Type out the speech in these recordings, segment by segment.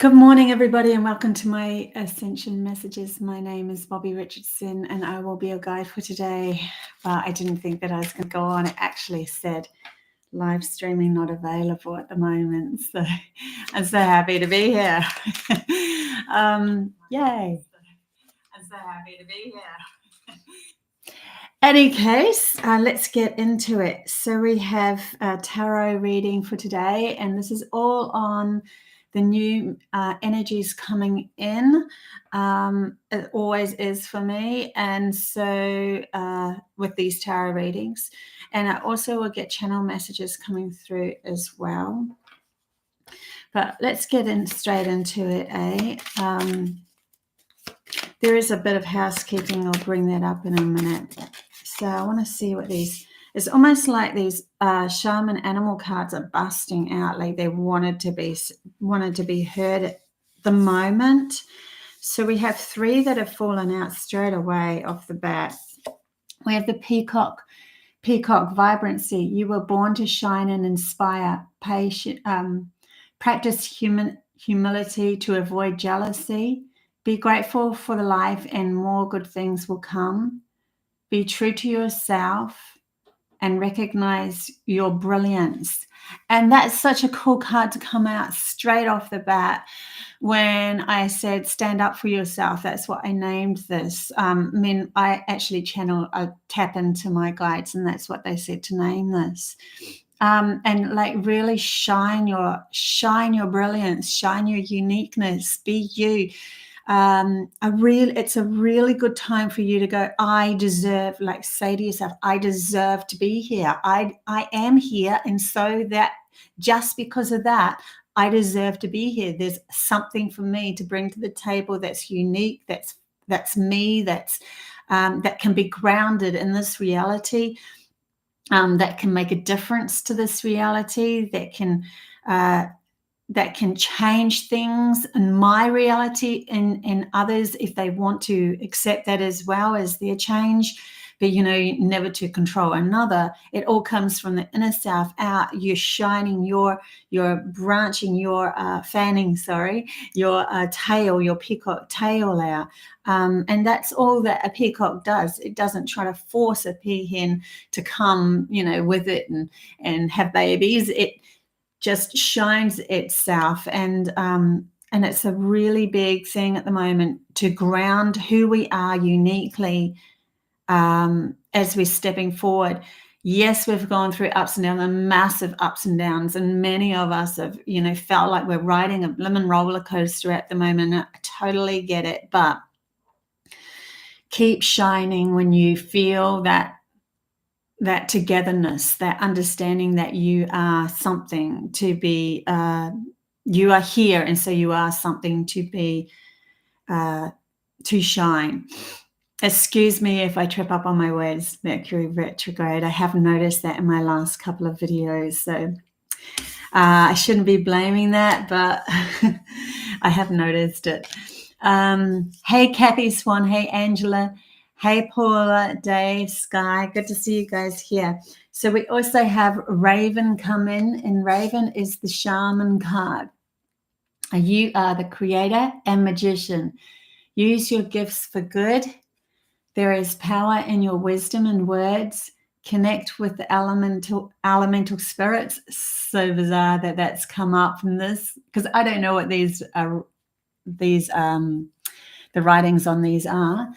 Good morning, everybody, and welcome to my Ascension Messages. My name is Bobbie Richardson, and I will be your guide for today. Well, I didn't think that I was going to go on. It actually said live streaming not available at the moment, so I'm so happy to be here. Yay! I'm so happy to be here. Any case, let's get into it. So we have a tarot reading for today, and this is all on the new energies coming in. It always is for me, and so with these tarot readings, and I also will get channel messages coming through as well. But let's get straight into it, there is a bit of housekeeping. I'll bring that up in a minute. So I want to see what these, it's almost like these shaman animal cards are busting out, like they wanted to be heard at the moment. So we have three that have fallen out straight away off the bat. We have the peacock vibrancy. You were born to shine and inspire. Practice humility to avoid jealousy. Be grateful for the life and more good things will come. Be true to yourself and recognize your brilliance. And that's such a cool card to come out straight off the bat. When I said stand up for yourself, that's what I named this. I actually tap into my guides, and that's what they said to name this. And like really shine your brilliance, shine your uniqueness, be you. It's a really good time for you to go, I deserve, like say to yourself, I deserve to be here. I am here. And so that just because of that, I deserve to be here. There's something for me to bring to the table that's unique. That's me. That can be grounded in this reality. That can make a difference to this reality. That can change things in my reality and others if they want to accept that as well as their change. But, never to control another. It all comes from the inner self out. You're shining, you're branching, you're fanning, your tail, your peacock tail out. And that's all that a peacock does. It doesn't try to force a peahen to come, with it and have babies. It just shines itself, and it's a really big thing at the moment to ground who we are uniquely as we're stepping forward. Yes, we've gone through ups and downs, and massive ups and downs, and many of us have, felt like we're riding a blimmin' roller coaster at the moment. I totally get it, but keep shining when you feel that togetherness, that understanding that you are something to be, you are here, and so you are something to be, to shine. Excuse me if I trip up on my words, Mercury retrograde. I have noticed that in my last couple of videos, so I shouldn't be blaming that, but I have noticed it. Hey, Kathy Swan. Hey, Angela. Hey, Paula, Dave, Sky. Good to see you guys here. So we also have Raven come in, and Raven is the shaman card. You are the creator and magician. Use your gifts for good. There is power in your wisdom and words. Connect with the elemental spirits. So bizarre that that's come up from this, because I don't know what these are. The writings on these are.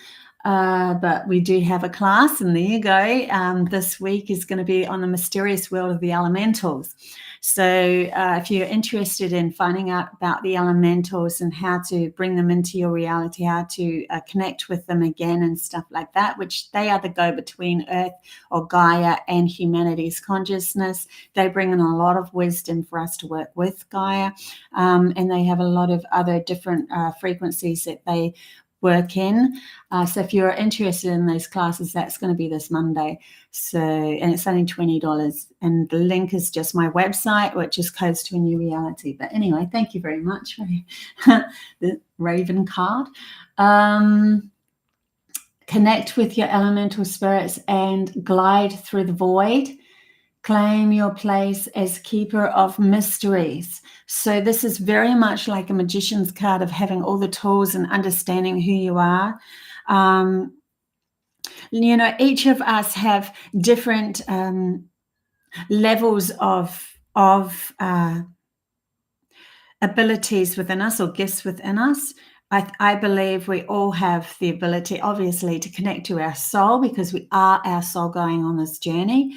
But we do have a class, and there you go. This week is going to be on the mysterious world of the elementals. So if you're interested in finding out about the elementals and how to bring them into your reality, how to connect with them again and stuff like that, which they are the go-between Earth or Gaia and humanity's consciousness. They bring in a lot of wisdom for us to work with Gaia, and they have a lot of other different frequencies that they work in. So if you're interested in those classes, that's going to be this Monday. So, and it's only $20, and the link is just my website, which is Codes to a New Reality. But anyway, thank you very much for the Raven card. Connect with your elemental spirits and glide through the void. Claim your place as keeper of mysteries. So this is very much like a magician's card of having all the tools and understanding who you are. You know, each of us have different levels of abilities within us, or gifts within us. I believe we all have the ability, obviously, to connect to our soul, because we are our soul going on this journey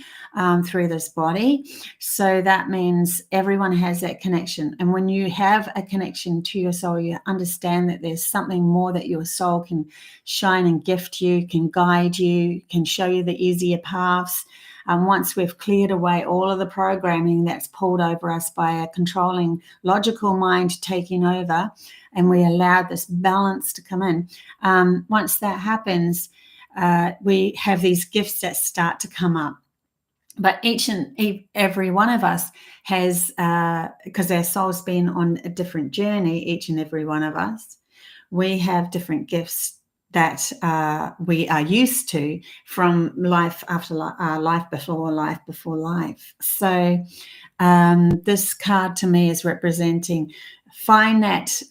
through this body. So that means everyone has that connection. And when you have a connection to your soul, you understand that there's something more that your soul can shine and gift you, can guide you, can show you the easier paths. Once we've cleared away all of the programming that's pulled over us by a controlling logical mind taking over, and we allow this balance to come in, once that happens, we have these gifts that start to come up. But each and every one of us has, because our soul's been on a different journey, each and every one of us, we have different gifts that we are used to from life after life before life. So this card to me is representing, find that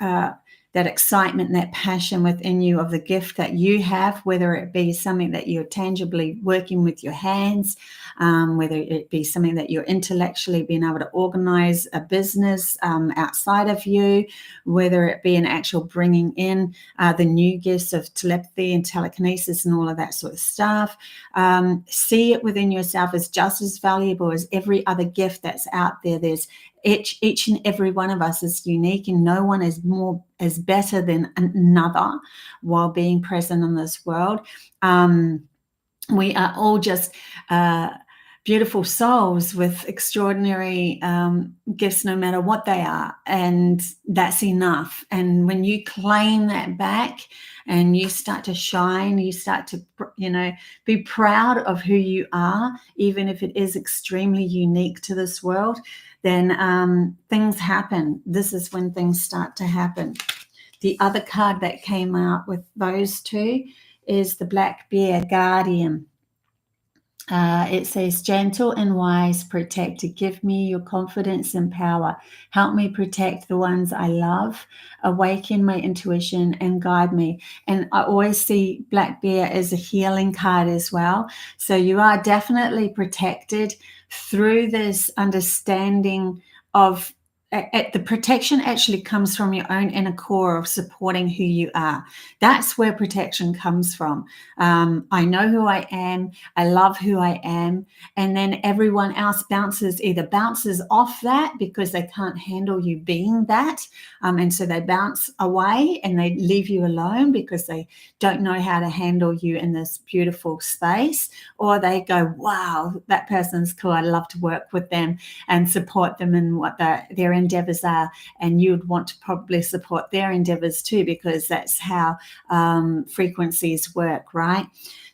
excitement, that passion within you of the gift that you have, whether it be something that you're tangibly working with your hands, whether it be something that you're intellectually being able to organize a business outside of you, whether it be an actual bringing in the new gifts of telepathy and telekinesis and all of that sort of stuff. See it within yourself as just as valuable as every other gift that's out there. There's each and every one of us is unique, and no one is better than another while being present in this world. We are all just beautiful souls with extraordinary gifts, no matter what they are, and that's enough. And when you claim that back and you start to shine, you start to, be proud of who you are, even if it is extremely unique to this world, then things happen. This is when things start to happen. The other card that came out with those two is the Black Bear Guardian. It says, gentle and wise protector, give me your confidence and power. Help me protect the ones I love. Awaken my intuition and guide me. And I always see Black Bear as a healing card as well. So you are definitely protected through this understanding of the protection actually comes from your own inner core of supporting who you are. That's where protection comes from. I know who I am. I love who I am. And then everyone else either bounces off that because they can't handle you being that. And so they bounce away and they leave you alone because they don't know how to handle you in this beautiful space. Or they go, wow, that person's cool. I'd love to work with them and support them in what their endeavors are. And you would want to probably support their endeavors too, because that's how frequencies work, right?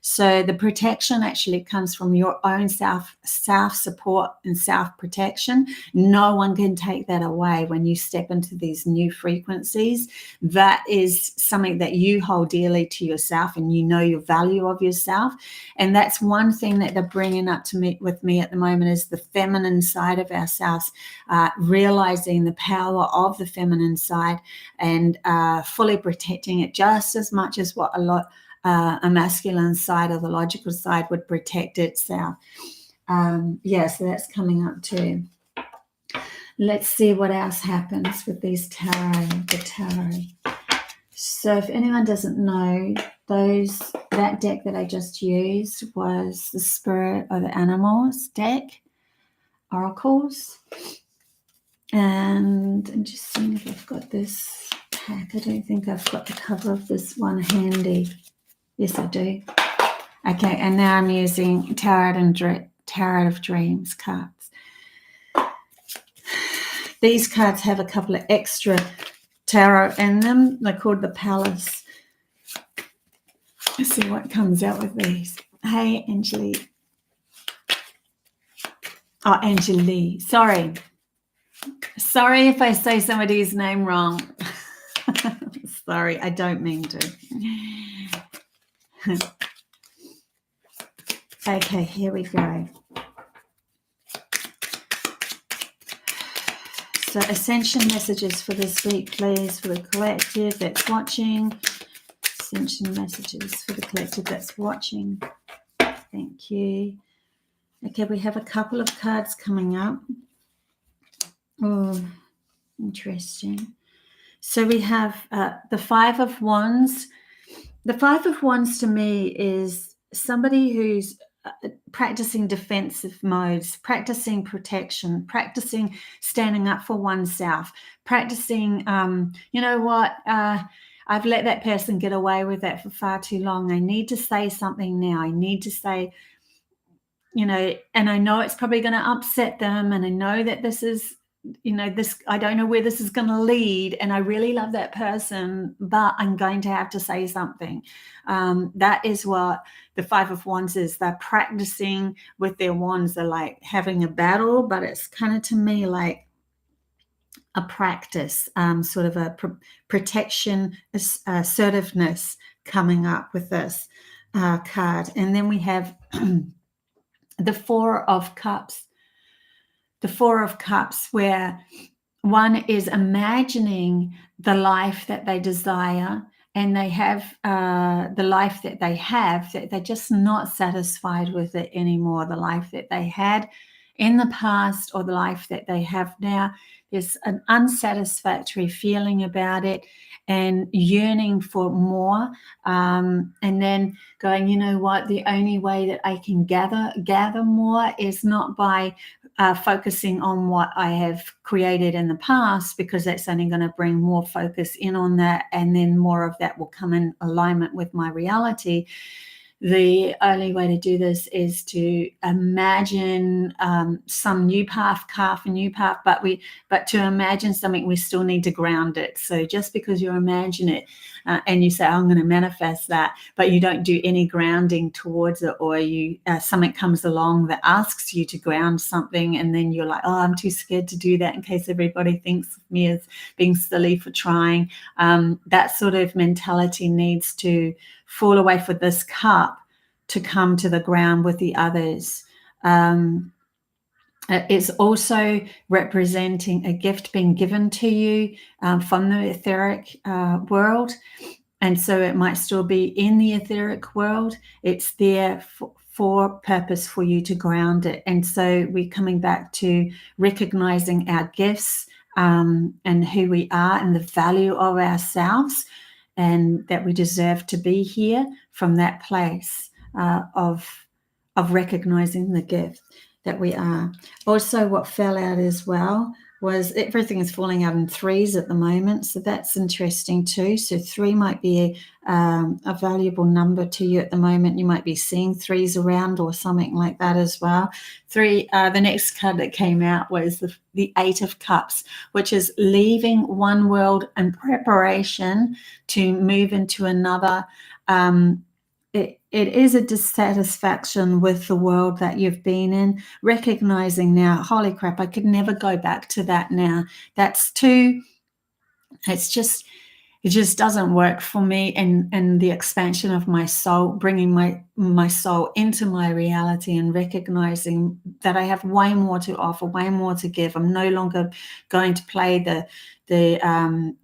So the protection actually comes from your own self-support and self-protection. No one can take that away when you step into these new frequencies. That is something that you hold dearly to yourself, and you know your value of yourself. And that's one thing that they're bringing up to me with me at the moment, is the feminine side of ourselves, realizing the power of the feminine side and fully protecting it just as much as what a masculine side or the logical side would protect itself. So that's coming up too. Let's see what else happens with these the tarot. So if anyone doesn't know, that deck that I just used was the Spirit of the Animals deck, Oracles. And I'm just seeing if I've got this pack. I don't think I've got the cover of this one handy. Yes, I do. Okay, and now I'm using Tarot of Dreams cards. These cards have a couple of extra tarot in them. They're called the Palace. Let's see what comes out with these. Hey, Angelique. Oh, Angelique. Sorry if I say somebody's name wrong. Sorry, I don't mean to. Okay, here we go. So ascension messages for this week, please, for the collective that's watching. Ascension messages for the collective that's watching. Thank you. Okay, we have a couple of cards coming up. Oh, interesting. So we have the Five of Wands. The Five of Wands to me is somebody who's practicing defensive modes, practicing protection, practicing standing up for oneself, practicing, you know what, I've let that person get away with that for far too long. I need to say something now. I need to say, you know, and I know it's probably going to upset them. And I know that this is, you know, this, I don't know where this is going to lead. And I really love that person, but I'm going to have to say something. That is what the Five of Wands is. They're practicing with their wands. They're like having a battle, but it's kind of to me like a practice, sort of a protection, assertiveness coming up with this card. And then we have the Four of Cups. The Four of Cups, where one is imagining the life that they desire, and they have the life that they have, that they're just not satisfied with it anymore. The life that they had in the past or the life that they have now, there's an unsatisfactory feeling about it and yearning for more. And then going, you know what, the only way that I can gather more is not by focusing on what I have created in the past, because that's only going to bring more focus in on that, and then more of that will come in alignment with my reality. The only way to do this is to imagine some new path, carve a new path, but to imagine something, we still need to ground it. So just because you imagine it and you say, oh, I'm going to manifest that, but you don't do any grounding towards it, or you something comes along that asks you to ground something, and then you're like, oh, I'm too scared to do that in case everybody thinks of me as being silly for trying. That sort of mentality needs to fall away for this cup to come to the ground with the others. It's also representing a gift being given to you from the etheric world. And so it might still be in the etheric world. It's there for purpose for you to ground it. And so we're coming back to recognizing our gifts and who we are and the value of ourselves, and that we deserve to be here from that place of recognizing the gift that we are. Also, what fell out as well was everything is falling out in threes at the moment, so that's interesting too. So 3 might be a valuable number to you at the moment. You might be seeing threes around or something like that as well. 3, the next card that came out was the Eight of Cups, which is leaving one world in preparation to move into another. It is a dissatisfaction with the world that you've been in, recognizing now, holy crap, I could never go back to that now. That's too, it just doesn't work for me, and the expansion of my soul, bringing my soul into my reality and recognizing that I have way more to offer, way more to give. I'm no longer going to play the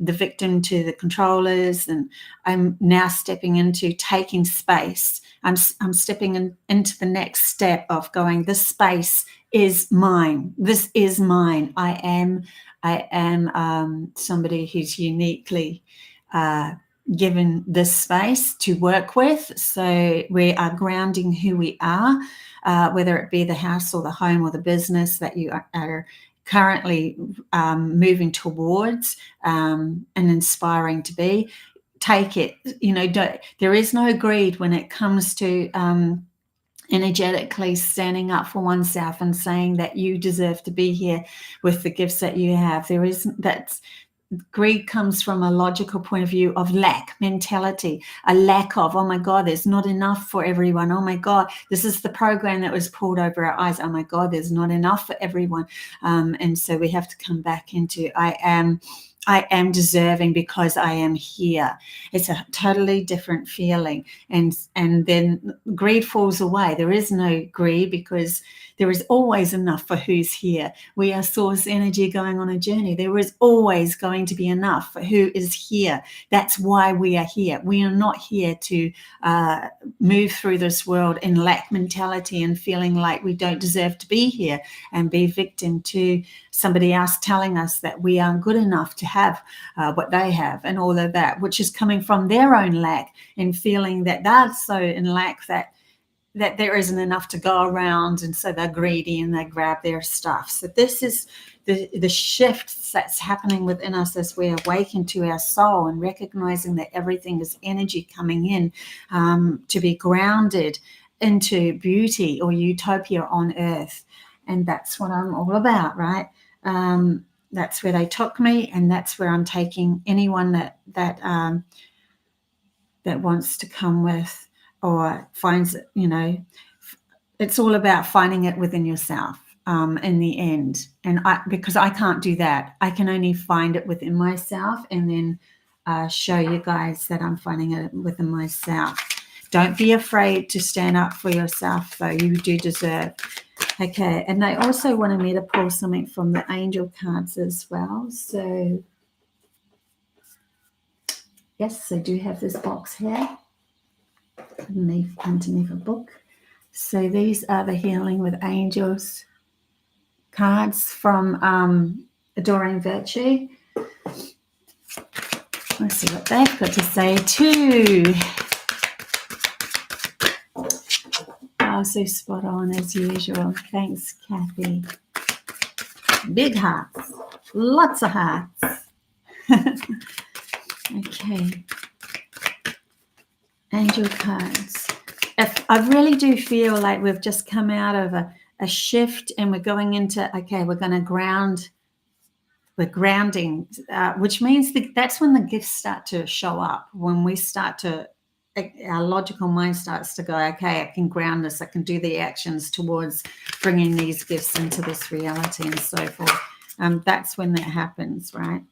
victim to the controllers, and I'm now stepping into taking space. I'm stepping into the next step of going, this space is mine. This is mine. I am somebody who's uniquely given this space to work with. So we are grounding who we are, whether it be the house or the home or the business that you are currently moving towards and inspiring to be. Take it, there is no greed when it comes to energetically standing up for oneself and saying that you deserve to be here with the gifts that you have. Greed comes from a logical point of view of lack mentality, a lack of, oh my God, there's not enough for everyone. Oh my God, this is the program that was pulled over our eyes. Oh my God, there's not enough for everyone. And so we have to come back into, I I am deserving because I am here. It's a totally different feeling. And then greed falls away. There is no greed because there is always enough for who's here. We are source energy going on a journey. There is always going to be enough for who is here. That's why we are here. We are not here to move through this world in lack mentality and feeling like we don't deserve to be here and be victim to somebody else telling us that we aren't good enough to have what they have and all of that, which is coming from their own lack and feeling that they're so in lack that there isn't enough to go around, and so they're greedy and they grab their stuff. So this is the shift that's happening within us as we awaken to our soul and recognizing that everything is energy coming in to be grounded into beauty or utopia on earth. And that's what I'm all about, right? That's where they took me, and that's where I'm taking anyone that wants to come with or finds it. It's all about finding it within yourself in the end. And because I can't do that, I can only find it within myself and then show you guys that I'm finding it within myself. Don't be afraid to stand up for yourself, though. You do deserve. Okay, and they also wanted me to pull something from the angel cards as well. So yes, I do have this box here underneath a book. So these are the Healing with Angels cards from Adoring Virtue. Let's see what they've got to say too. Oh, so spot on as usual. Thanks, Kathy. Big hearts. Lots of hearts. Okay. Angel cards. I really do feel like we've just come out of a shift and we're going into, okay, we're going to ground. We're grounding, which means that's when the gifts start to show up, when we start to, our logical mind starts to go, okay, I can ground this, I can do the actions towards bringing these gifts into this reality and so forth. That's when that happens, right?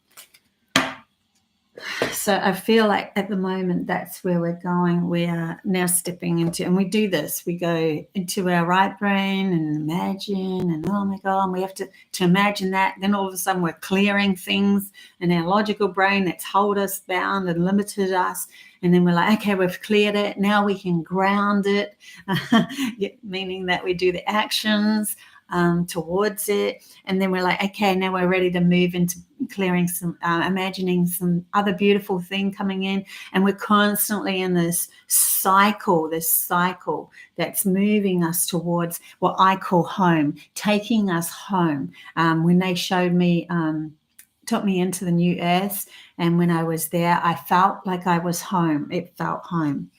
So I feel like at the moment that's where we're going. We are now stepping into, and we do this, we go into our right brain and imagine, and oh my God, and we have to imagine that. Then all of a sudden we're clearing things in our logical brain that's hold us bound and limited us. And then we're like, okay, we've cleared it. Now we can ground it, meaning that we do the actions towards it. And then we're like, okay, now we're ready to move into clearing some, imagining some other beautiful thing coming in. And we're constantly in this cycle that's moving us towards what I call home, taking us home. When they showed me, took me into the new earth, and when I was there, I felt like I was home. It felt home.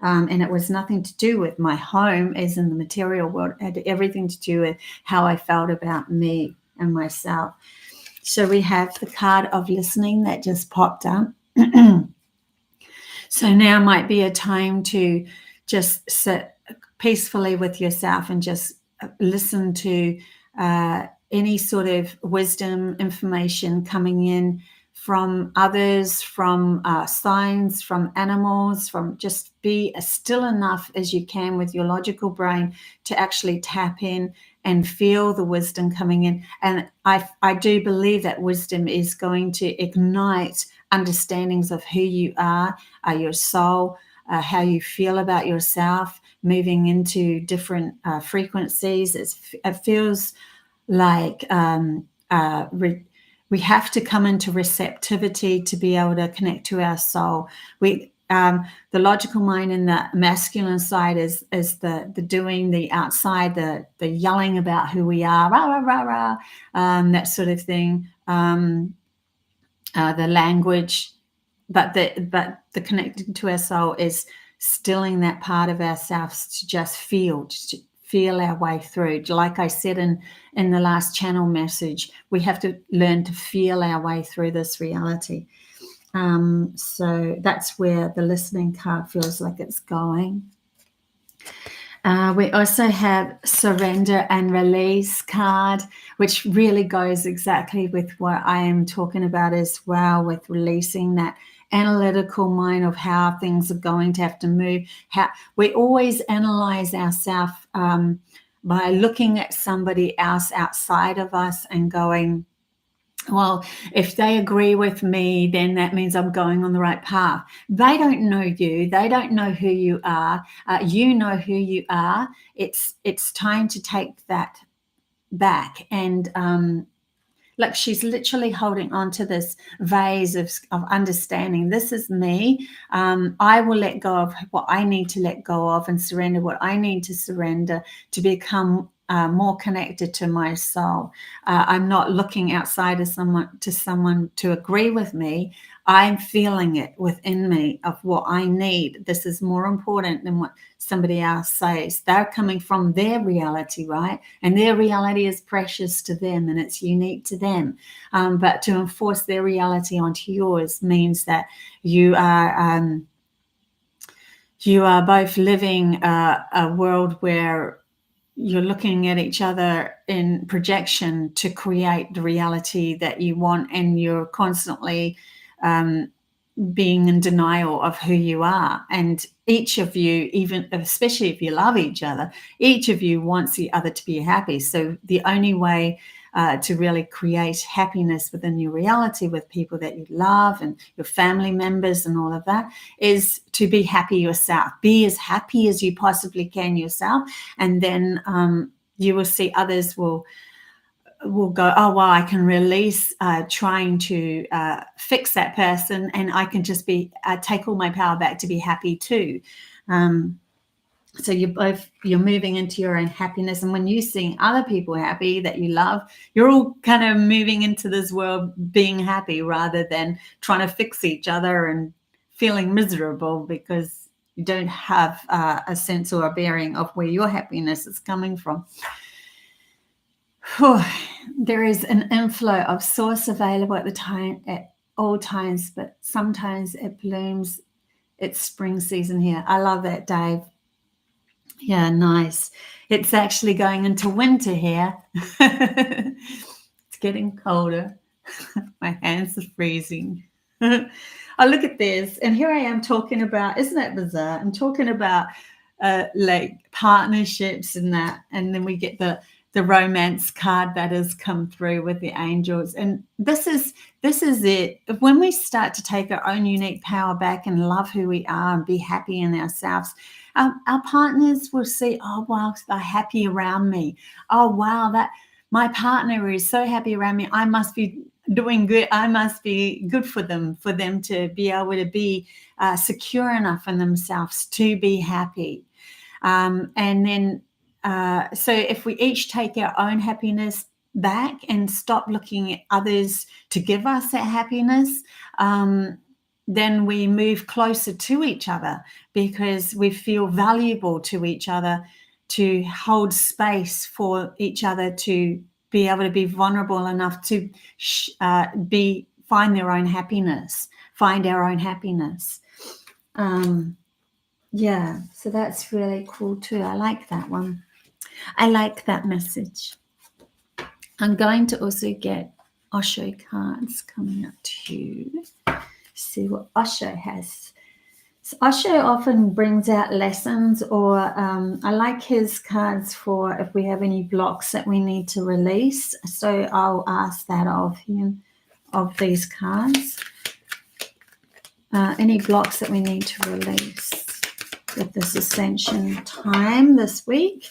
And it was nothing to do with my home as in the material world. It had everything to do with how I felt about me and myself. So we have the card of listening that just popped up. So now might be a time to just sit peacefully with yourself and just listen to any sort of wisdom, information coming in from others, from signs, from animals, from just be still enough as you can with your logical brain to actually tap in and feel the wisdom coming in. And I do believe that wisdom is going to ignite understandings of who you are, your soul, how you feel about yourself, moving into different frequencies. It feels like we have to come into receptivity to be able to connect to our soul. The logical mind and the masculine side is the doing, the outside, the yelling about who we are, rah, rah, rah, rah, that sort of thing. The language, but the connecting to our soul is stilling that part of ourselves to just feel our way through. Like I said in the last channel message, we have to learn to feel our way through this reality. So that's where the listening card feels like it's going. We also have surrender and release card, which really goes exactly with what I am talking about as well, with releasing that analytical mind of how things are going to have to move. How we always analyze ourselves by looking at somebody else outside of us and going, well, if they agree with me, then that means I'm going on the right path. They don't know you. They don't know who you are. You know who you are. It's time to take that back. And look, she's literally holding on to this vase of understanding. This is me. I will let go of what I need to let go of and surrender what I need to surrender to become more connected to my soul. I'm not looking outside of someone to agree with me. I'm feeling it within me of what I need. This is more important than what somebody else says. They're coming from their reality, right? And their reality is precious to them and it's unique to them. But to enforce their reality onto yours means that you are both living a world where you're looking at each other in projection to create the reality that you want, and you're constantly being in denial of who you are. And each of you, even especially if you love each other, each of you wants the other to be happy. So the only way to really create happiness within your reality with people that you love and your family members and all of that is to be happy yourself. Be as happy as you possibly can yourself, and then you will see others will go, oh wow, I can release trying to fix that person, and I can just be take all my power back to be happy too. So you're moving into your own happiness, and when you're seeing other people happy that you love, you're all kind of moving into this world being happy rather than trying to fix each other and feeling miserable because you don't have a sense or a bearing of where your happiness is coming from. There is an inflow of source available at all times, but sometimes it blooms. It's spring season here. I love that, Dave. Yeah, nice. It's actually going into winter here. It's getting colder. My hands are freezing. Oh, look at this. And here I am talking about, isn't that bizarre? I'm talking about like partnerships and that. And then we get the romance card that has come through with the angels. And this is it. When we start to take our own unique power back and love who we are and be happy in ourselves, our partners will see, oh, wow, they're happy around me. Oh, wow, that my partner is so happy around me. I must be doing good. I must be good for them to be able to be secure enough in themselves to be happy. And then, so if we each take our own happiness back and stop looking at others to give us that happiness, then we move closer to each other because we feel valuable to each other, to hold space for each other, to be able to be vulnerable enough to find our own happiness. Yeah, so that's really cool too. I like that one. I like that message. I'm going to also get Osho cards coming up to you. See what Osho has. So Osho often brings out lessons, or I like his cards for if we have any blocks that we need to release. So I'll ask that of him, of these cards. Any blocks that we need to release with this ascension time this week.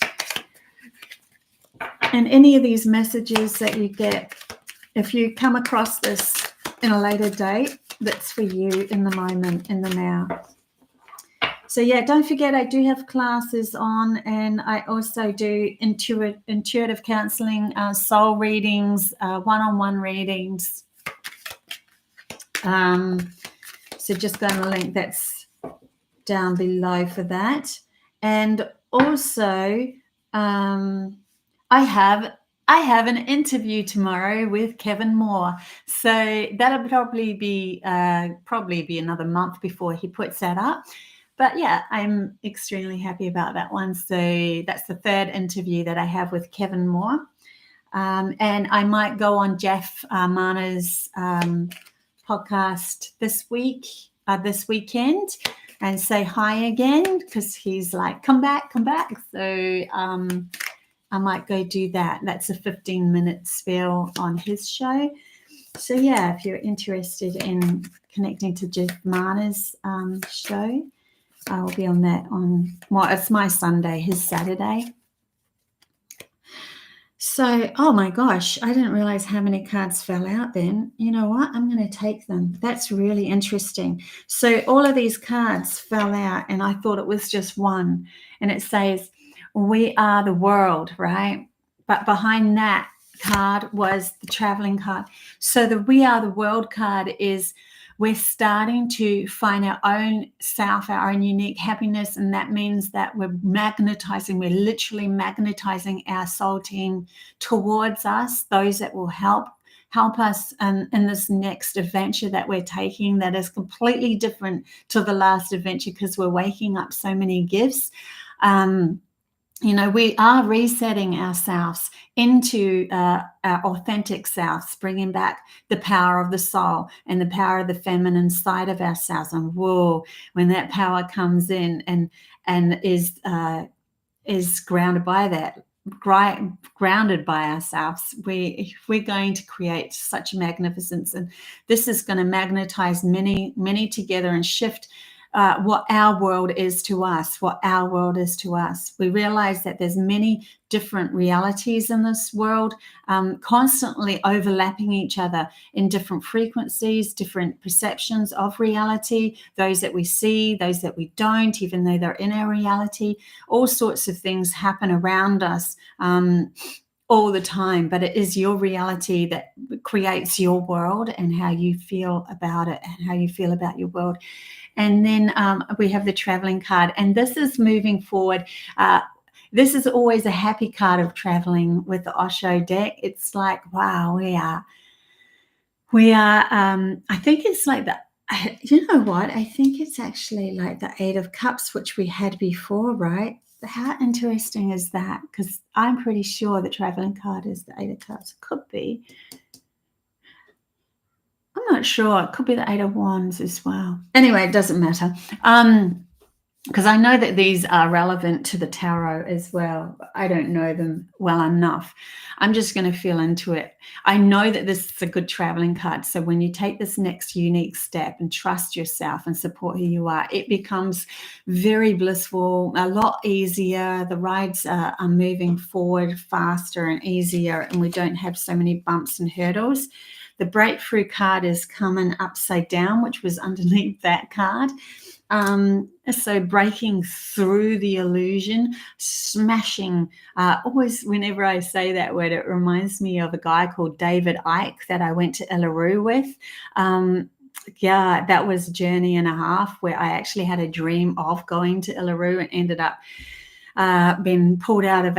And any of these messages that you get, if you come across this in a later date, that's for you in the moment, in the now. So yeah, don't forget I do have classes on, and I also do intuitive counseling, soul readings, one-on-one readings. So just go on the link that's down below for that. And also I have an interview tomorrow with Kevin Moore, so that'll probably be another month before he puts that up. But yeah, I'm extremely happy about that one. So that's the third interview that I have with Kevin Moore. And I might go on Jeff Marner's podcast this weekend, and say hi again, because he's like, come back. So I might go do that. That's a 15-minute spiel on his show. So yeah, if you're interested in connecting to Jeff Marner's show, I will be on that it's my Sunday, his Saturday. So, oh my gosh, I didn't realize how many cards fell out then. You know what? I'm going to take them. That's really interesting. So all of these cards fell out, and I thought it was just one. And it says, we are the world, right? But behind that card was the traveling card. So the we are the world card is, we're starting to find our own self, our own unique happiness. And that means that we're literally magnetizing our soul team towards us, those that will help us in this next adventure that we're taking, that is completely different to the last adventure, because we're waking up so many gifts. We are resetting ourselves into our authentic selves, bringing back the power of the soul and the power of the feminine side of ourselves. And whoa, when that power comes in and is grounded by that, grounded by ourselves, we're going to create such magnificence. And this is going to magnetize many together and shift what our world is to us. We realize that there's many different realities in this world, constantly overlapping each other in different frequencies, different perceptions of reality, those that we see, those that we don't, even though they're in our reality. All sorts of things happen around us all the time, but it is your reality that creates your world, and how you feel about it and how you feel about your world. And then we have the traveling card, and this is moving forward. This is always a happy card of traveling with the Osho deck. It's like, wow, we are. I think it's like you know what? I think it's actually like the Eight of Cups, which we had before, right? How interesting is that? Because I'm pretty sure the traveling card is the Eight of Cups. It could be. I'm not sure. It could be the Eight of Wands as well. Anyway, it doesn't matter. Because I know that these are relevant to the tarot as well. I don't know them well enough. I'm just going to feel into it. I know that this is a good traveling card. So when you take this next unique step and trust yourself and support who you are, it becomes very blissful, a lot easier. The rides are moving forward faster and easier, and we don't have so many bumps and hurdles. The breakthrough card is coming upside down, which was underneath that card. So breaking through the illusion, smashing. Always, whenever I say that word, it reminds me of a guy called David Icke that I went to Uluru with. That was a journey and a half where I actually had a dream of going to Uluru and ended up being picked out of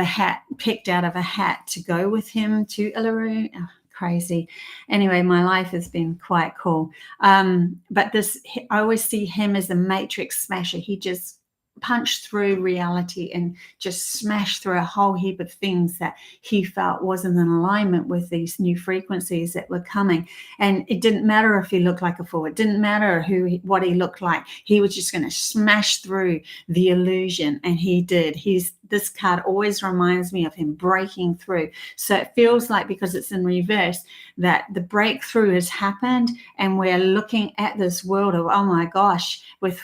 a hat to go with him to Uluru. Crazy. Anyway, my life has been quite cool. But I always see him as a matrix smasher. He just punched through reality and just smashed through a whole heap of things that he felt wasn't in alignment with these new frequencies that were coming. And it didn't matter if he looked like a fool. It didn't matter what he looked like. He was just going to smash through the illusion, and he did. This card always reminds me of him breaking through. So it feels like, because it's in reverse, that the breakthrough has happened, and we're looking at this world of, oh my gosh, with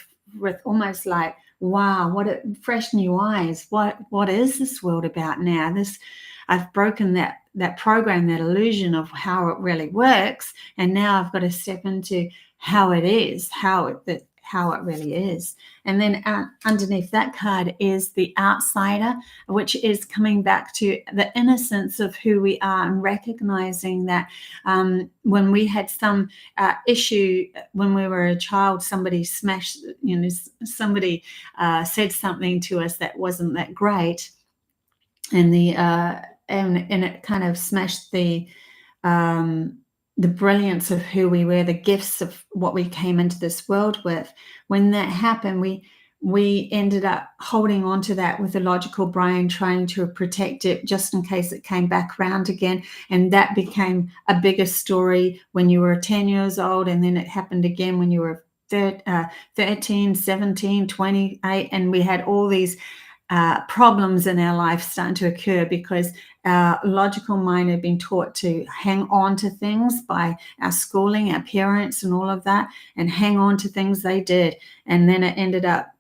almost like, wow, what fresh new eyes. What is this world about now? I've broken that program, that illusion of how it really works, and now I've got to step into how it is, how it really is. And then underneath that card is the outsider, which is coming back to the innocence of who we are, and recognizing that when we had some issue when we were a child, somebody said something to us that wasn't that great, and and it kind of smashed the brilliance of who we were, the gifts of what we came into this world with. When that happened, we ended up holding on to that with the logical brain, trying to protect it just in case it came back around again. And that became a bigger story when you were 10 years old, and then it happened again when you were 13, 17, 28, and we had all these problems in our life starting to occur because our logical mind had been taught to hang on to things by our schooling, our parents, and all of that, and hang on to things they did. And then it ended up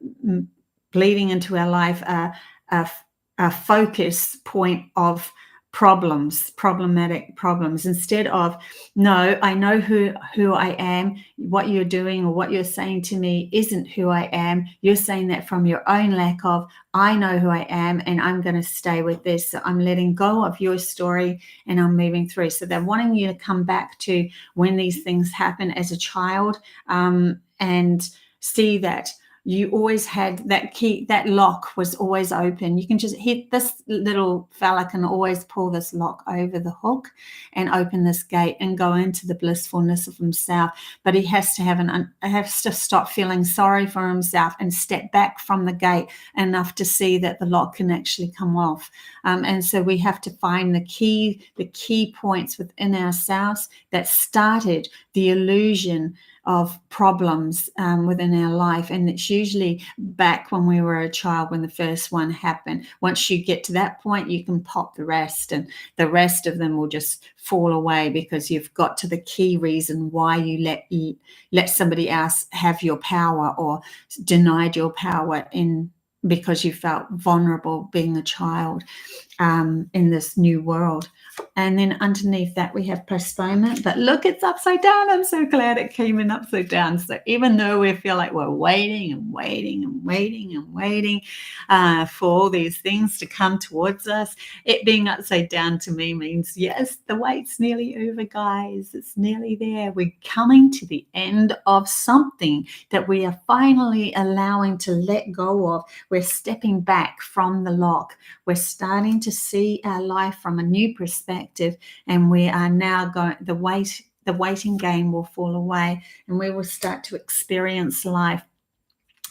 bleeding into our life, a focus point of problematic problems, instead of, no, I know who I am. What you're doing or what you're saying to me isn't who I am. You're saying that from your own lack of, I know who I am, and I'm going to stay with this. So I'm letting go of your story and I'm moving through. So they're wanting you to come back to when these things happen as a child, and see that you always had that key, that lock was always open. You can just hit this little fella, can always pull this lock over the hook and open this gate and go into the blissfulness of himself. But he has to stop feeling sorry for himself and step back from the gate enough to see that the lock can actually come off. And so we have to find the key points within ourselves that started the illusion of problems within our life. And it's usually back when we were a child, when the first one happened. Once you get to that point, you can pop the rest, and the rest of them will just fall away because you've got to the key reason why you let somebody else have your power or denied your power because you felt vulnerable being a child in this new world. And then underneath that we have postponement. But look, it's upside down. I'm so glad it came in upside down. So even though we feel like we're waiting and waiting and waiting and waiting for all these things to come towards us, it being upside down to me means, yes, the wait's nearly over, guys. It's nearly there. We're coming to the end of something that we are finally allowing to let go of. We're stepping back from the lock. We're starting to see our life from a new perspective, and we are now going, the waiting game will fall away, and we will start to experience life.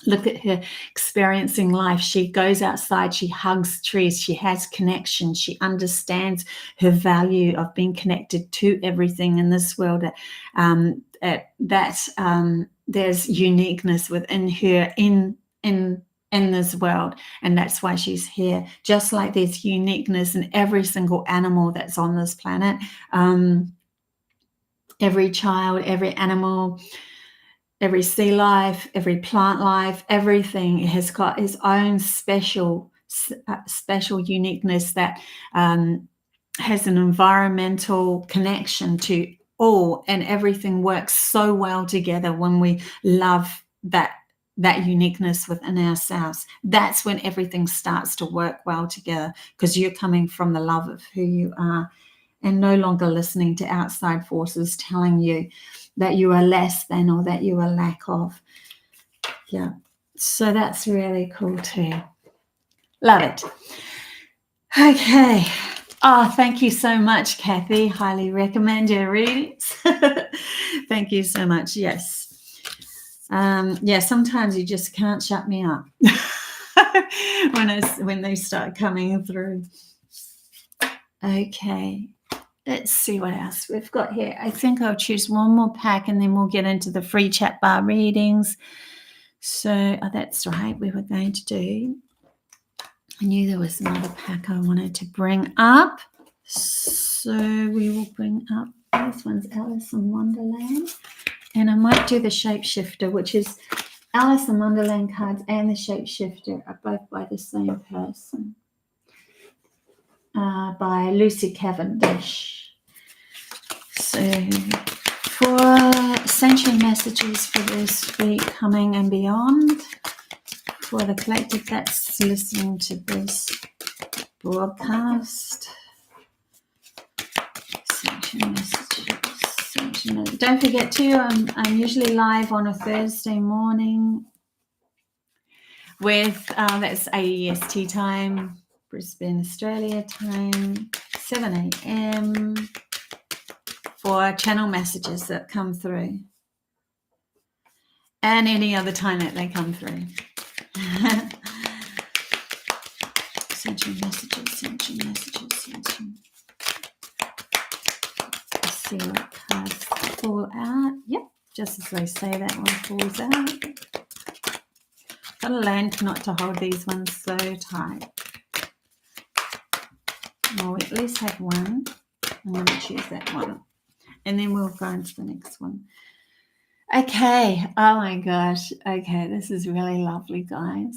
Look at her experiencing life. She goes outside, she hugs trees, she has connection, she understands her value of being connected to everything in this world. There's uniqueness within her in this world, and that's why she's here. Just like there's uniqueness in every single animal that's on this planet, every child, every animal, every sea life, every plant life, everything has got its own special uniqueness that has an environmental connection to all, and everything works so well together when we love that uniqueness within ourselves. That's when everything starts to work well together, because you're coming from the love of who you are and no longer listening to outside forces telling you that you are less than or that you are lack of. Yeah, so that's really cool too. Love it. Okay. Oh, thank you so much, Kathy. Highly recommend your readings. Thank you so much. Yes. Yeah, sometimes you just can't shut me up when they start coming through. Okay, let's see what else we've got here. I think I'll choose one more pack and then we'll get into the free chat bar readings. So that's right, we were going to do. I knew there was another pack I wanted to bring up. So we will bring up, this one's Alice in Wonderland. And I might do the Shapeshifter, which is Alice in Wonderland cards, and the Shapeshifter are both by the same person, by Lucy Cavendish. So for Ascension messages for this week coming and beyond, for the collective that's listening to this broadcast, Ascension messages. Don't forget too, I'm usually live on a Thursday morning with that's AEST time, Brisbane Australia time, 7 a.m. for channel messages that come through, and any other time that they come through. Sending messages. Let's see what cards fall out. Yep, just as they say, that one falls out. Gotta learn not to hold these ones so tight. Well, we at least have one. I'm going to choose that one. And then we'll go into the next one. Okay. Oh my gosh. Okay, this is really lovely, guys.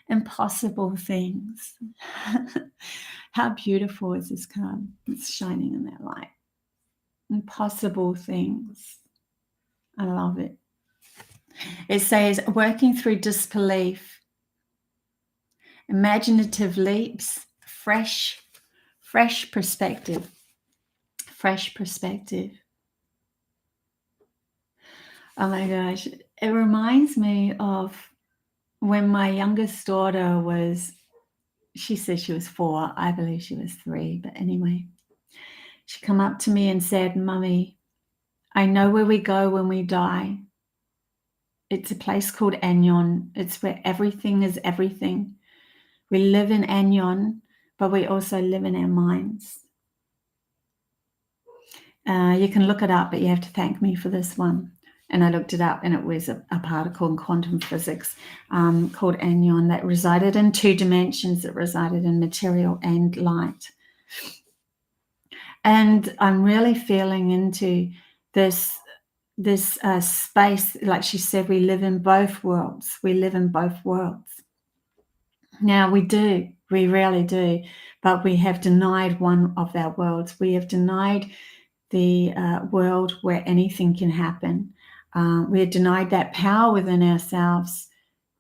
Impossible things. How beautiful is this card? It's shining in that light. Impossible things. I love it. It says, working through disbelief, imaginative leaps, fresh perspective. Fresh perspective. Oh my gosh. It reminds me of when my youngest daughter was, she said she was 4. I believe she was 3. But anyway, she come up to me and said, Mummy, I know where we go when we die. It's a place called Anyon. It's where everything is everything. We live in Anyon, but we also live in our minds. You can look it up, but you have to thank me for this one. And I looked it up, and it was a particle in quantum physics called Anyon that resided in 2 dimensions. It resided in material and light. And I'm really feeling into this space. Like she said, we live in both worlds. We live in both worlds. Now, we do. We really do. But we have denied one of our worlds. We have denied the world where anything can happen. We had denied that power within ourselves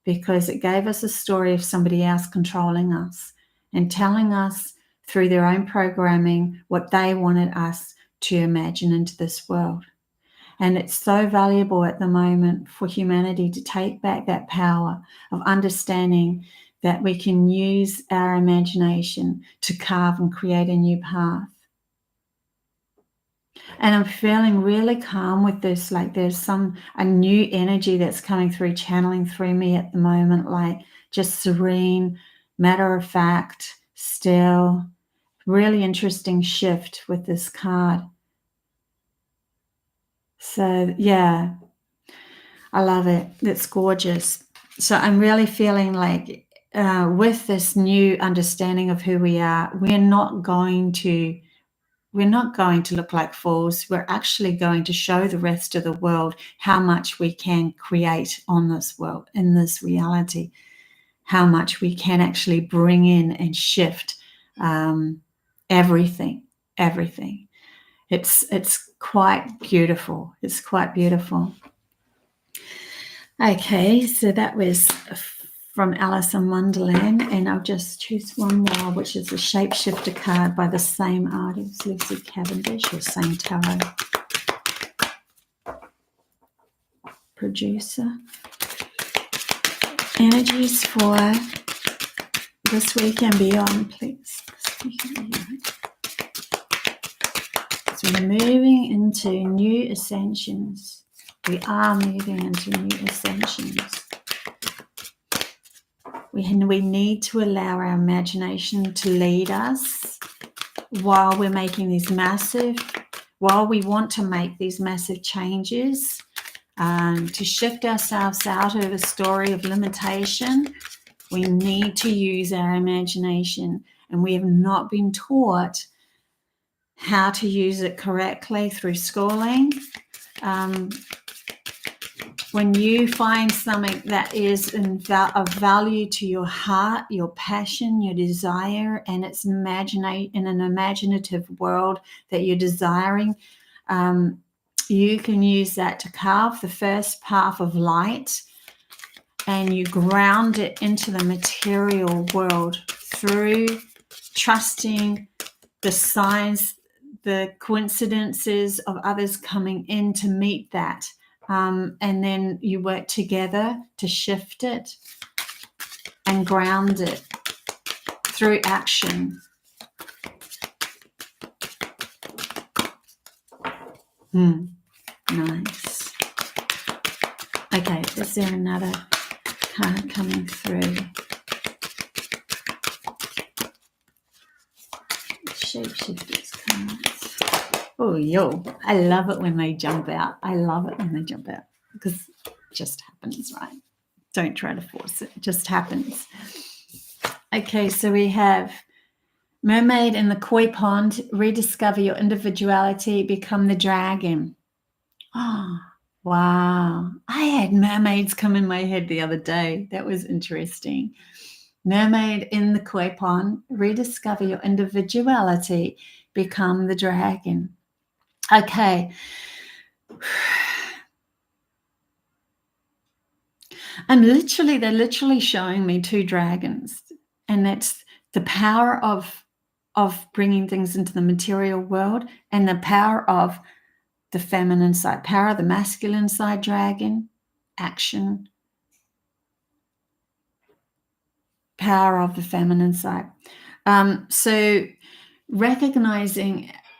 because it gave us a story of somebody else controlling us and telling us through their own programming what they wanted us to imagine into this world. And it's so valuable at the moment for humanity to take back that power of understanding that we can use our imagination to carve and create a new path. And I'm feeling really calm with this, like there's a new energy that's coming through, channeling through me at the moment, like just serene, matter of fact, still, really interesting shift with this card. So yeah, I love it. It's gorgeous. So I'm really feeling like with this new understanding of who we are, we're not going to look like fools. We're actually going to show the rest of the world how much we can create on this world, in this reality, how much we can actually bring in and shift everything. It's quite beautiful. It's quite beautiful. Okay, so that was from Alice in Wonderland, and I'll just choose one more, which is a Shapeshifter card by the same artist, Lucy Cavendish, or same tarot producer. Energies for this week and beyond, please. So we're moving into new ascensions. We are moving into new ascensions. We need to allow our imagination to lead us while we want to make these massive changes, to shift ourselves out of a story of limitation. We need to use our imagination, and we have not been taught how to use it correctly through schooling. When you find something that is of value to your heart, your passion, your desire, and it's in an imaginative world that you're desiring, you can use that to carve the first path of light, and you ground it into the material world through trusting the signs, the coincidences of others coming in to meet that. And then you work together to shift it and ground it through action. Nice. Okay, is there another card coming through. Shapeshifters cards. Oh, yo, I love it when they jump out. I love it when they jump out because it just happens, right? Don't try to force it. It just happens. Okay, so we have mermaid in the koi pond, rediscover your individuality, become the dragon. Oh, wow. I had mermaids come in my head the other day. That was interesting. Mermaid in the koi pond, rediscover your individuality, become the dragon. Okay. They're literally showing me two dragons, and that's the power of bringing things into the material world and the power of the feminine side, power of the masculine side dragon, action, power of the feminine side. So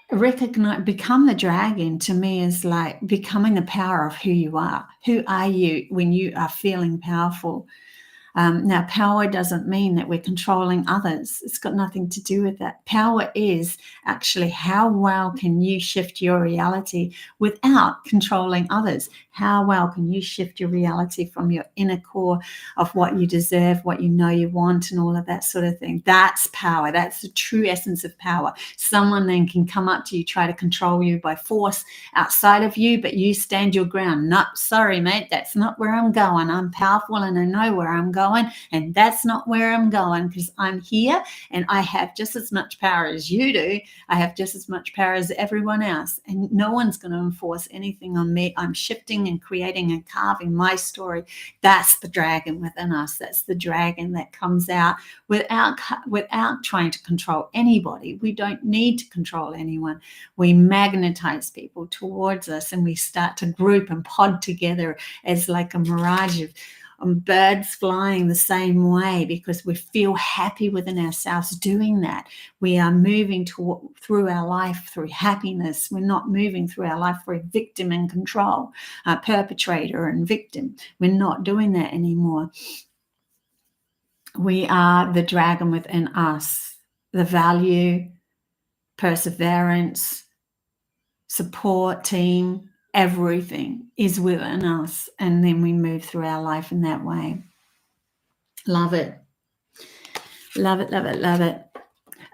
become the dragon to me is like becoming the power of who you are. Who are you when you are feeling powerful? Now, power doesn't mean that we're controlling others. It's got nothing to do with that. Power is actually how well can you shift your reality without controlling others? How well can you shift your reality from your inner core of what you deserve, what you know you want, and all of that sort of thing? That's power. That's the true essence of power. Someone then can come up to you, try to control you by force outside of you, but you stand your ground. No, sorry, mate, that's not where I'm going. I'm powerful and I know where I'm going. And that's not where I'm going because I'm here and I have just as much power as you do. I have just as much power as everyone else, and no one's going to enforce anything on me. I'm shifting and creating and carving my story. That's the dragon within us. That's the dragon that comes out without trying to control anybody. We don't need to control anyone. We magnetize people towards us, and we start to group and pod together as like a mirage of birds flying the same way because we feel happy within ourselves doing that. We are moving through our life through happiness. We're not moving through our life through victim and control, perpetrator and victim. We're not doing that anymore. We are the dragon within us. The value, perseverance, support team, everything is within us, and then we move through our life in that way. Love it. Love it, love it, love it.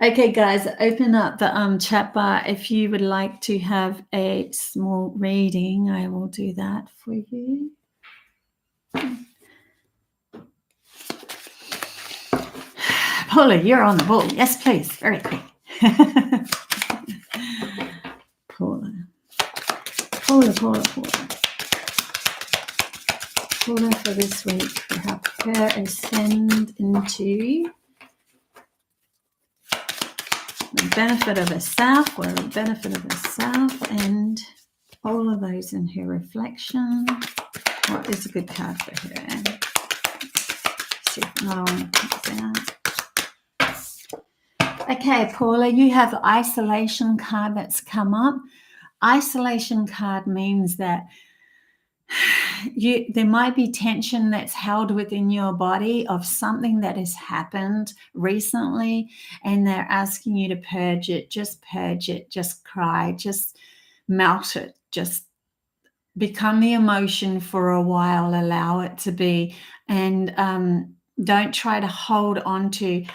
Okay, guys, open up the chat bar. If you would like to have a small reading, I will do that for you. Paula, you're on the ball. Yes, please. Very quick. Paula, for this week, we have her ascend into the benefit of herself, or the benefit of herself, and all of those in her reflection. What is a good card for her? Let's see if another one comes out. Okay, Paula, you have the isolation card that's come up. Isolation card means that there might be tension that's held within your body of something that has happened recently, and they're asking you to purge it, just cry, just melt it, just become the emotion for a while, allow it to be, and don't try to hold on to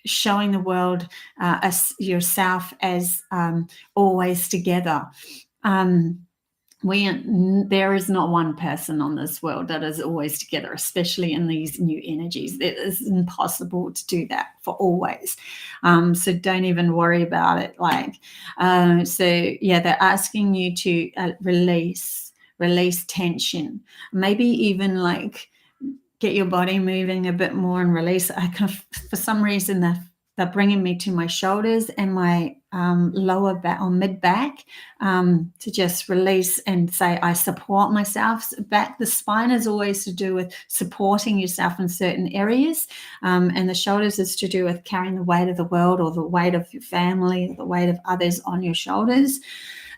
showing the world as yourself as always together. There is not one person on this world that is always together, especially in these new energies. It is impossible to do that for always. So don't even worry about it. They're asking you to release tension, maybe even like get your body moving a bit more and release. For some reason, they're bringing me to my shoulders and my lower back or mid back to just release and say, I support myself. Back, the spine is always to do with supporting yourself in certain areas. And the shoulders is to do with carrying the weight of the world or the weight of your family, the weight of others on your shoulders.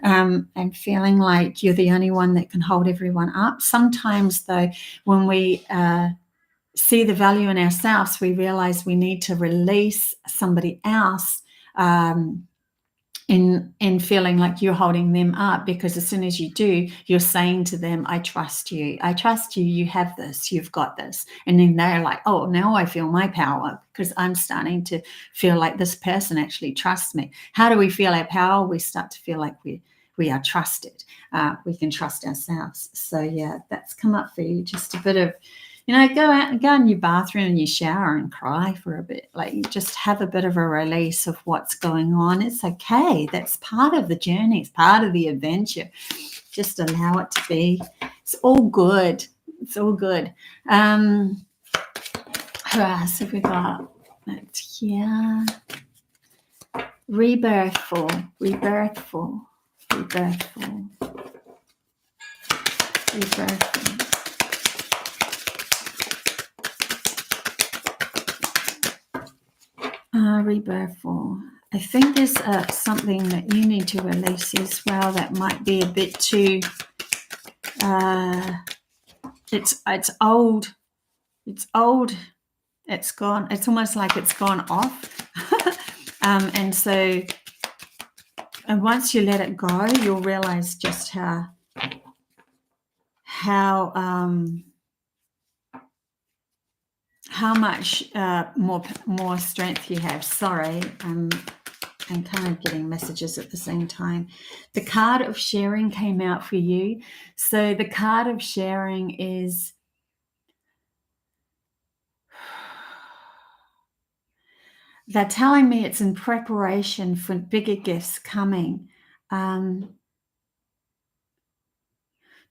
and feeling like you're the only one that can hold everyone up. Sometimes, though, when we see the value in ourselves, we realize we need to release somebody else in feeling like you're holding them up, because as soon as you do, you're saying to them, I trust you, you have this, you've got this. And then they're like, oh, now I feel my power because I'm starting to feel like this person actually trusts me. How do we feel our power? We start to feel like we are trusted. We can trust ourselves. So yeah, that's come up for you. Just a bit of, go out and go in your bathroom and your shower and cry for a bit. Like, just have a bit of a release of what's going on. It's okay. That's part of the journey. It's part of the adventure. Just allow it to be. It's all good. It's all good. Who else have we got? That's here. Rebirthful. Rebirthful. I think there's something that you need to release as well that might be a bit too it's old, it's gone, it's almost like it's gone off. And so, and once you let it go, you'll realize just how much more strength you have. Sorry, I'm kind of getting messages at the same time. The card of sharing came out for you. So the card of sharing is they're telling me it's in preparation for bigger gifts coming.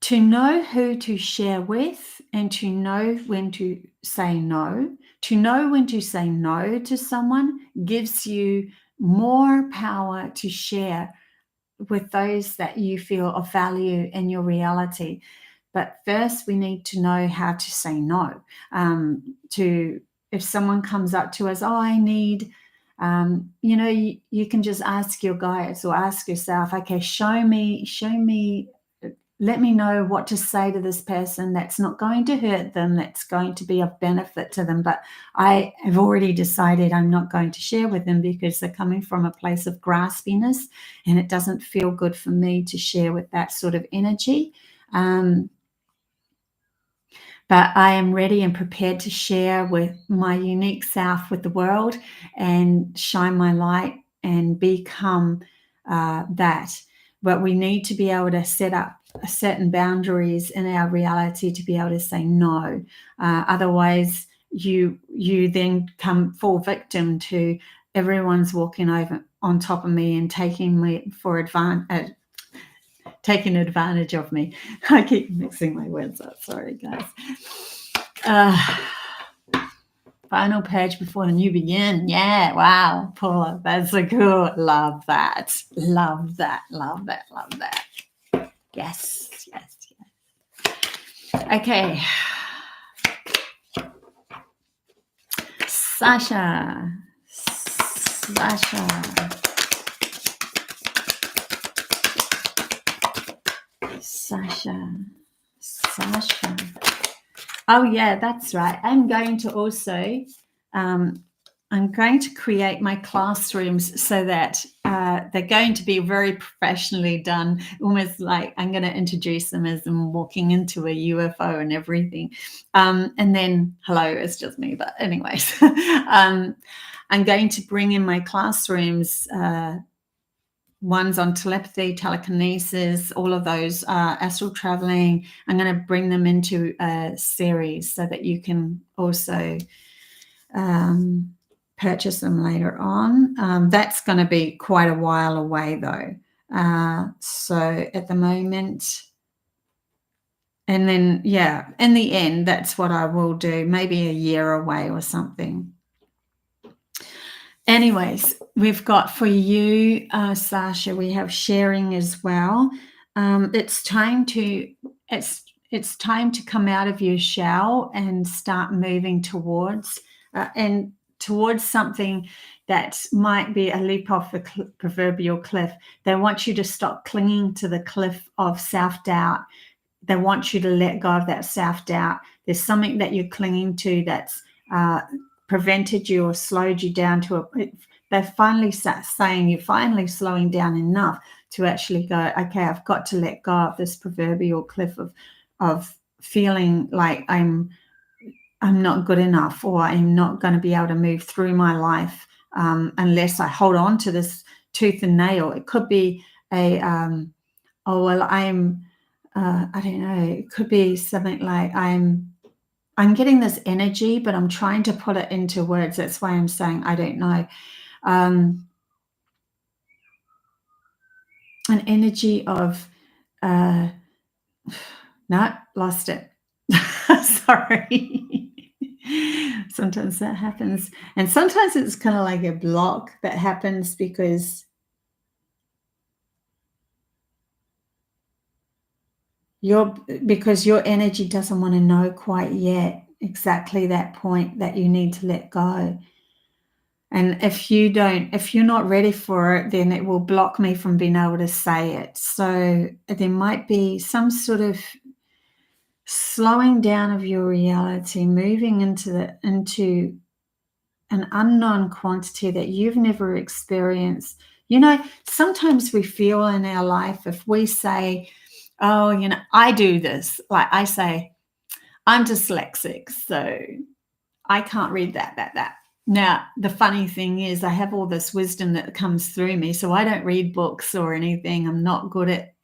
To know who to share with and to know when to say no. To know when to say no to someone gives you more power to share with those that you feel of value in your reality. But first, we need to know how to say no. If someone comes up to us, oh, I need, you can just ask your guides or ask yourself, okay, show me, let me know what to say to this person that's not going to hurt them, that's going to be of benefit to them. But I have already decided I'm not going to share with them because they're coming from a place of graspiness, and it doesn't feel good for me to share with that sort of energy. But I am ready and prepared to share with my unique self with the world and shine my light and become that. But we need to be able to set up certain boundaries in our reality to be able to say no. Otherwise, you then fall victim to everyone's walking over on top of me and taking advantage of me. I keep mixing my words up. Sorry, guys. Final page before the new begin. Yeah, wow, Paula, that's so cool. Love that. Yes. Okay. Sasha. Oh yeah, that's right. I'm going to also I'm going to create my classrooms so that they're going to be very professionally done, almost like I'm going to introduce them as I'm walking into a UFO and everything. And then, hello, it's just me. But anyways, I'm going to bring in my classrooms, ones on telepathy, telekinesis, all of those, astral traveling. I'm going to bring them into a series so that you can also purchase them later on. That's going to be quite a while away though. So at the moment, and then, yeah, in the end, that's what I will do, maybe a year away or something. Anyways, we've got for you, Sasha, we have sharing as well. It's time to come out of your shell and start moving towards something that might be a leap off the proverbial cliff. They want you to stop clinging to the cliff of self-doubt. They want you to let go of that self-doubt. There's something that you're clinging to that's prevented you or slowed you down to they're finally saying you're finally slowing down enough to actually go, okay, I've got to let go of this proverbial cliff of feeling like I'm not good enough, or I'm not going to be able to move through my life unless I hold on to this tooth and nail. It could be a, oh, well, I'm, I don't know, it could be something like I'm getting this energy, but I'm trying to put it into words. That's why I'm saying I don't know. An energy of, no, lost it. Sorry. Sometimes that happens. And sometimes it's kind of like a block that happens because your energy doesn't want to know quite yet exactly that point that you need to let go. And if you're not ready for it, then it will block me from being able to say it. So there might be some sort of slowing down of your reality, moving into an unknown quantity that you've never experienced. You know, sometimes we feel in our life, if we say, oh, you know, I do this, like I say, I'm dyslexic, so I can't read that. Now, the funny thing is I have all this wisdom that comes through me, so I don't read books or anything. I'm not good at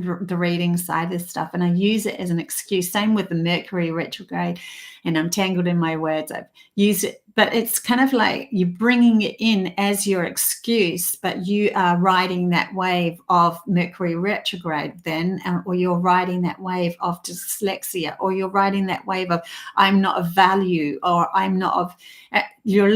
the reading side of stuff, and I use it as an excuse. Same with the Mercury retrograde, and I'm tangled in my words. I've used it, but it's kind of like you're bringing it in as your excuse, but you are riding that wave of Mercury retrograde then, or you're riding that wave of dyslexia, or you're riding that wave of I'm not of value, or I'm not of, you're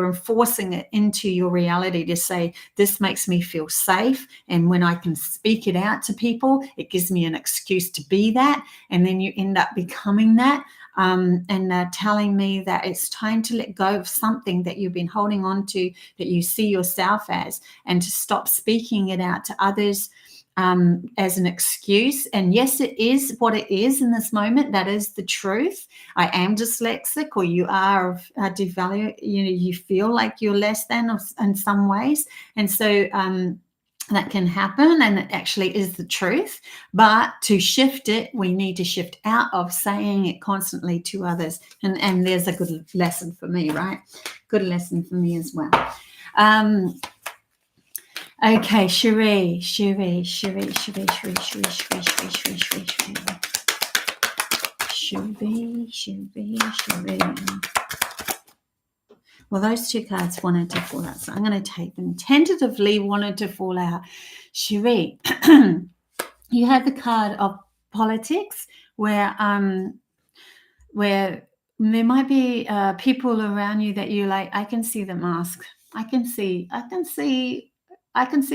enforcing it into your reality to say, this makes me feel safe. And when I can speak it out to people, it gives me an excuse to be that. And then you end up becoming that. And they're telling me that it's time to let go of something that you've been holding on to, that you see yourself as, and to stop speaking it out to others as an excuse. And yes, it is what it is in this moment. That is the truth. I am dyslexic, or you are devalued. You know, you feel like you're less than in some ways, and so that can happen, and it actually is the truth. But to shift it, we need to shift out of saying it constantly to others. And there's a good lesson for me, right? Good lesson for me as well. Okay, Cherie. Well, those two cards wanted to fall out, so I'm going to take them. Tentatively wanted to fall out. Cherie, you have the card of politics, where there might be people around you that you like. I can see the mask. I can see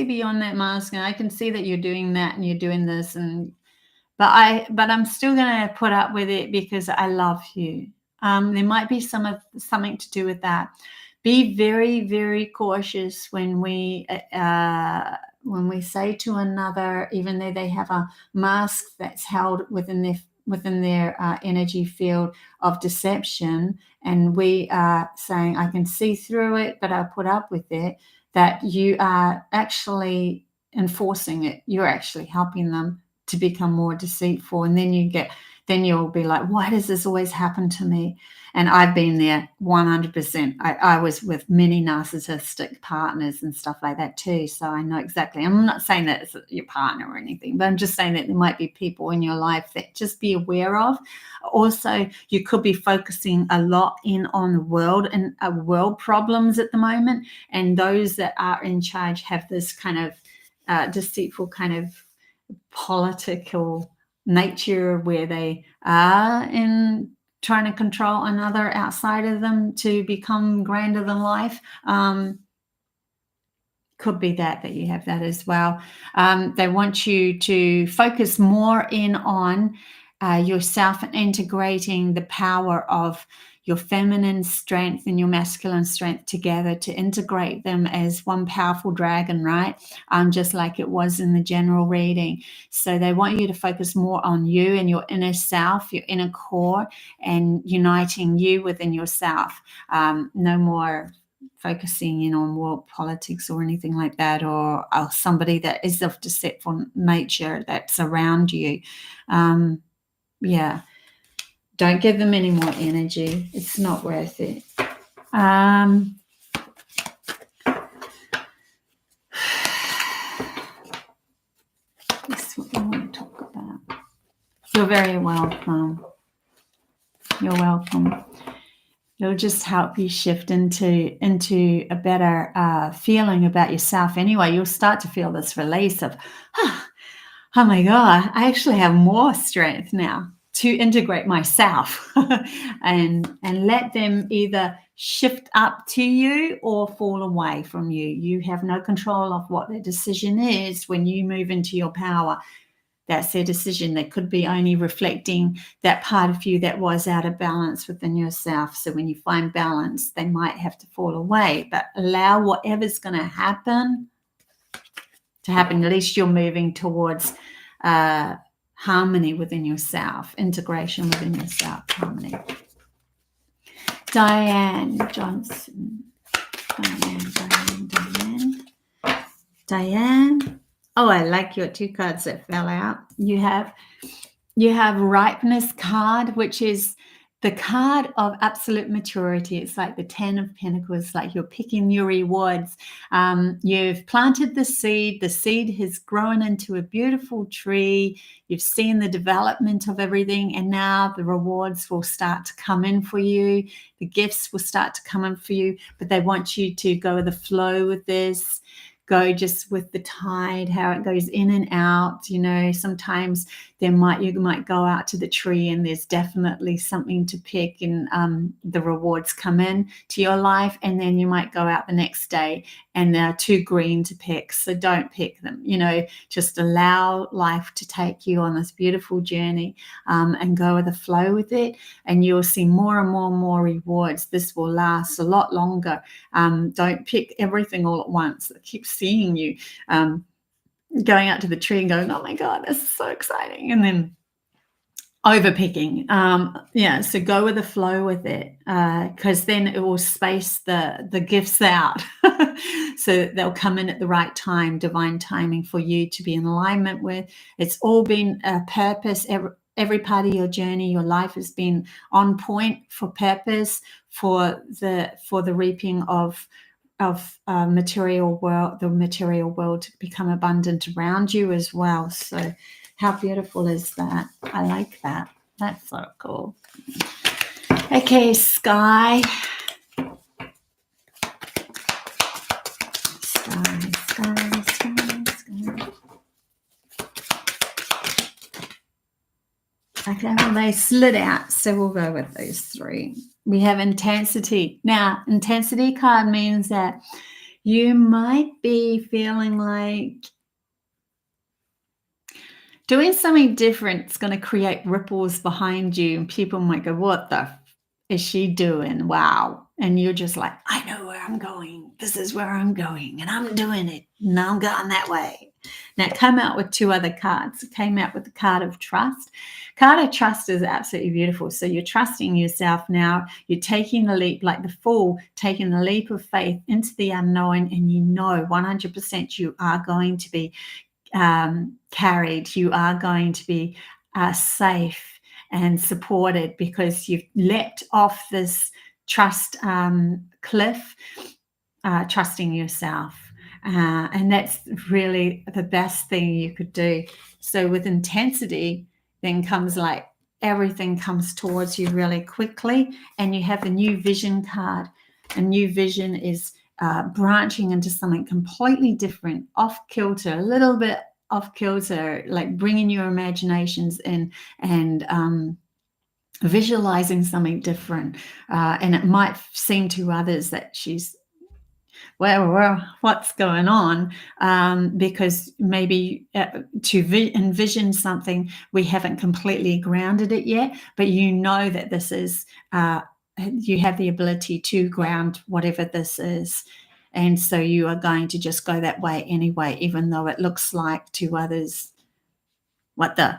beyond that mask, and I can see that you're doing that and you're doing this, but I'm still going to put up with it because I love you. There might be something to do with that. Be very, very cautious when we say to another, even though they have a mask that's held within their energy field of deception, and we are saying, I can see through it, but I'll put up with it, that you are actually enforcing it. You're actually helping them to become more deceitful. And then you'll be like, why does this always happen to me? And I've been there 100%. I was with many narcissistic partners and stuff like that too. So I know exactly. I'm not saying that it's your partner or anything, but I'm just saying that there might be people in your life that just be aware of. Also, you could be focusing a lot in on the world and world problems at the moment. And those that are in charge have this kind of deceitful kind of political nature, where they are in trying to control another outside of them to become grander than life. Could be that you have that as well. They want you to focus more in on yourself and integrating the power of your feminine strength and your masculine strength together to integrate them as one powerful dragon, right? Just like it was in the general reading. So they want you to focus more on you and your inner self, your inner core, and uniting you within yourself. No more focusing in on world politics or anything like that, or somebody that is of deceitful nature that's around you. Yeah, don't give them any more energy. It's not worth it. That's what I want to talk about. You're very welcome. You're welcome. It'll just help you shift into a better feeling about yourself anyway. You'll start to feel this release of, oh my God, I actually have more strength now to integrate myself and let them either shift up to you or fall away from you. You have no control of what their decision is when you move into your power. That's their decision. They could be only reflecting that part of you that was out of balance within yourself. So when you find balance, they might have to fall away, but allow whatever's going to happen to happen. At least you're moving towards harmony within yourself, integration within yourself, harmony. Diane Johnson. Diane. Oh, I like your two cards that fell out. You have Ripeness card, which is the card of absolute maturity. It's like the 10 of Pentacles, like you're picking your rewards. You've planted the seed. The seed has grown into a beautiful tree. You've seen the development of everything, and now the rewards will start to come in for you. The gifts will start to come in for you, but they want you to go with the flow with this. Go just with the tide, how it goes in and out. You know, sometimes you might go out to the tree and there's definitely something to pick, and the rewards come in to your life, and then you might go out the next day and they're too green to pick. So don't pick them, you know, just allow life to take you on this beautiful journey and go with the flow with it, and you'll see more and more and more rewards. This will last a lot longer. Don't pick everything all at once. Keep seeing you going out to the tree and going, oh my God, this is so exciting, and then overpicking. So go with the flow with it, because then it will space the gifts out so they'll come in at the right time, divine timing for you to be in alignment with. It's all been a purpose. Every part of your journey, your life has been on point for purpose, for the reaping of material world, the material world to become abundant around you as well. So how beautiful is that? I like that. That's so cool. Okay, Sky. Sky. Okay, well, they slid out, so we'll go with those three. We have Intensity. Now, Intensity card means that you might be feeling like doing something different is going to create ripples behind you, and people might go, what the is she doing? Wow. And you're just like, I know where I'm going. This is where I'm going, and I'm doing it, and I'm going that way. Now, it came out with two other cards. It came out with the card of trust. Card of trust is absolutely beautiful. So you're trusting yourself now. You're taking the leap, like the fool, taking the leap of faith into the unknown, and you know 100% you are going to be carried. You are going to be safe and supported, because you've leapt off this trust cliff, trusting yourself. And that's really the best thing you could do. So with Intensity, then comes like everything comes towards you really quickly, and you have a new vision card. A new vision is branching into something completely different, off kilter, a little bit off kilter, like bringing your imaginations in and visualizing something different. And it might seem to others that she's, well, what's going on? Because maybe to envision something, we haven't completely grounded it yet, but you know that this is you have the ability to ground whatever this is. And so you are going to just go that way anyway, even though it looks like to others, what the,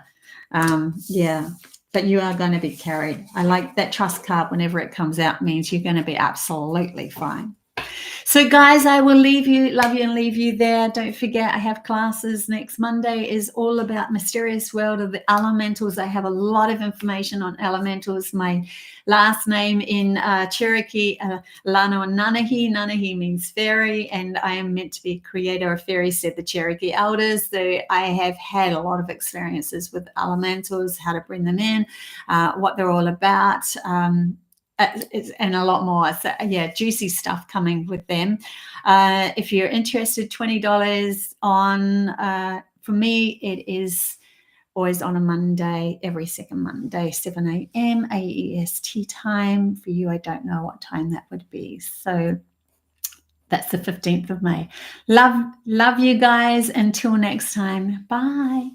yeah, but you are going to be carried. I like that trust card. Whenever it comes out, means you're going to be absolutely fine. So guys, I will leave you, love you and leave you there. Don't forget, I have classes next Monday is all about mysterious world of the elementals. I have a lot of information on elementals. My last name in Cherokee, Lano Nanahi. Nanahi means fairy, and I am meant to be creator of fairies, said the Cherokee elders. So I have had a lot of experiences with elementals, how to bring them in, what they're all about. And a lot more. So yeah, juicy stuff coming with them. If you're interested, $20 on, for me, it is always on a Monday, every second Monday, 7 a.m. AEST time. For you, I don't know what time that would be. So that's the 15th of May. Love you guys. Until next time. Bye.